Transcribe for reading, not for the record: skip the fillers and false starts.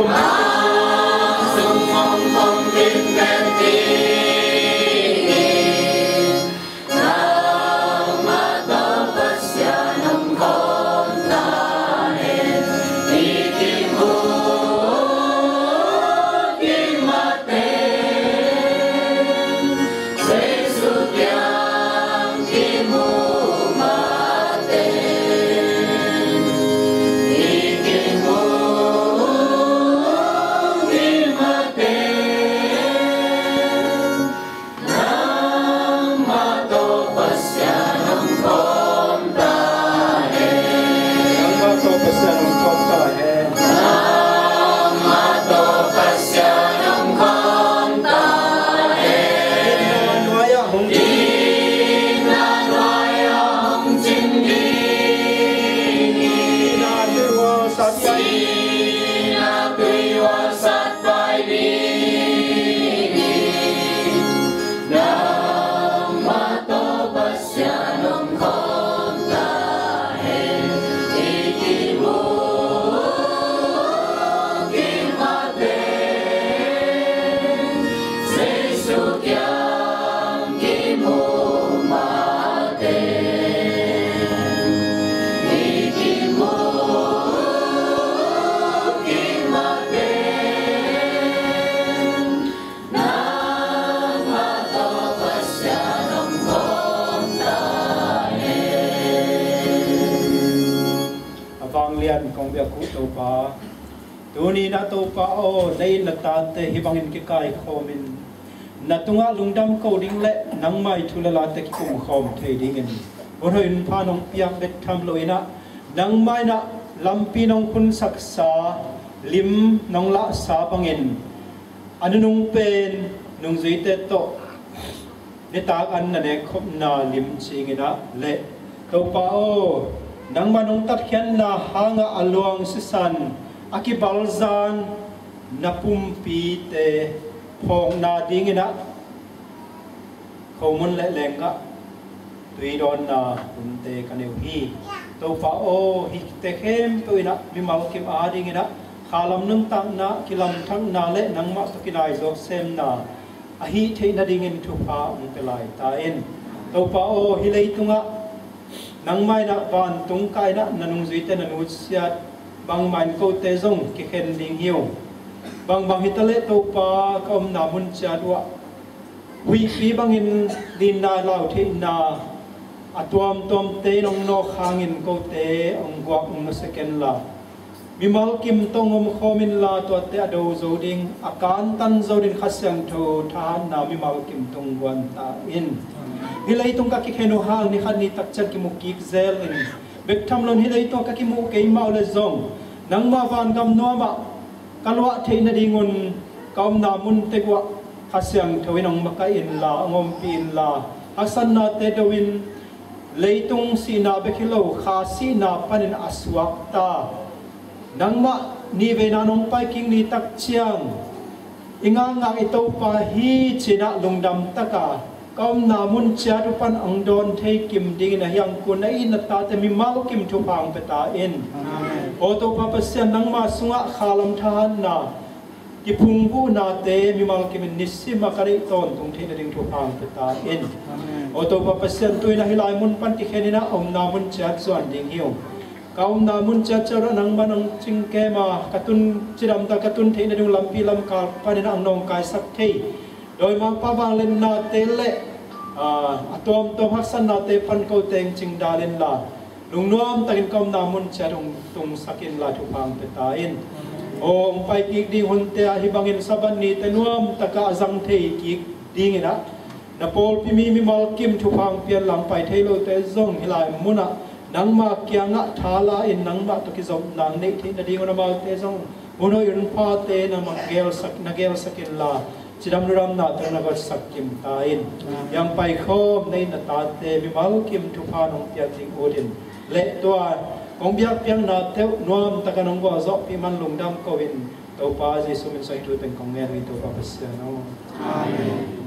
มสุขของผมเป็นแบบนี้ของเบียกุตัวปาตัวนี้นะตัวปาโอ้ในนัตตาเตหิบังอินกิกายขมินนัตุงะลุงดำโคดิ้งเละนังไม่ทุลลาเตกิคุมขมเทดิ้งอินบนหินพานองเปียกเบ็ดทำลอยนะนังไม่นะลำปีนองคุณศักษาลิมนองละสาบังอินอันนุงเป็นนุงจุยเตโตเนตาอันนั่นเองคบนาลิมชิงินะเละตัวปาโอนังมันองตัดเขียนนาหางอลวงสิสันอากิบัลซานนับปุ่มปีเตพองนาดิ้งนะเขามันเละแรงกะตุยโดนนาปุ่มเตกันเอวฮีตัวฟ้าโอฮิเตเข้มตุยนะมีมาลกิมอาดิ้งนะขาลำนึงตังนะกิลำทั้งนาเละนังมาตุกินายโจเซมนาอาฮิเทนาดิ้งทุพาอุนเปลายตาเอ็นตัวฟ้าโอฮิเลยตุงะนังไม่นะวันตรงกายนะนันุงจุยเตนันุเสียบางมันโกเตซงกิเข็นดิงหิวบางฮิตเลตโปาก็มนามุนจัดว่าวิปีบางอินดินนาลาวที่นาอัตวมตอมเตนองนอกหางอินโกเตองกวักองนสเกนลามีมัลกิมตองอมโคมินลาตัวเตอดูโจดิงอาการตันโจดิงขัดยังโททานนามีมัลกิมตองวันตาอินhilai tong ka ki khenu hang ni khan ni tak chan ki mu ki zel in bek tham lon hilai tong ka ki mu ke mau le zong nang ma van gam no ma kalwa theina dingun kaum na mun te wa khasyang thawin ong maka in la ngom pin la hasan na te dawin leitung sina bekilo kha sina panin aswak ta nang ma ni ve na nong pai king ni tak chiang inga nga ito pa hi china lungdam taka kaum namun ciadu pan angdon thei kim ding na yang kun na in ta te mi mal kim thu pang peta in oto papa sian nang ma sunga khalam than na ki phungbu na te mi mal kim nisima kari ton tung thei na ding thu pang peta in oto papa sian tu na hilai mun pan ti khenina om namun ciat suan ding hiu kaum namun ciat chara nang manang chingke ma katun chiram ta katun thei na ding lampi lam ka panin ang nong kai sak theiโดยมาป้าบางเล่นนาเตเล่ตัวฮักสันนาเตพันเขาเตงจิงดาเล่นลาลุงน้อมตะกินกอมนามุนเชตุงสักินลาทุพังเปตาอินโอ้ไปกิกดีหุ่นเตะฮิบังอินสับันนีเตน้อมตะกะจังเทกิกดีไงนะนับโอลพิมีมัลกิมทุพังเปียนลำไปเทโลเตซงฮิลายมุนะนังมาเกียงะทาลาอินนังมาตุกิจงนังเนตินาดีงนามาเตซงมุนยุนพาเตนะมาเกลสักินลาจิดำรำนาตระนักสักกิมตาอินยังไปโคมในนาตาเตมิมัลกิมทุพานองเตียติงโอดินเละตัวของเบียกเพียงนาเทวนวมตะกันองว่าจบพิมันลงดำโควินตัวป้าเจสุมินใส่ตัวเป็นของเงริตัวป้าเสียโนอาเมน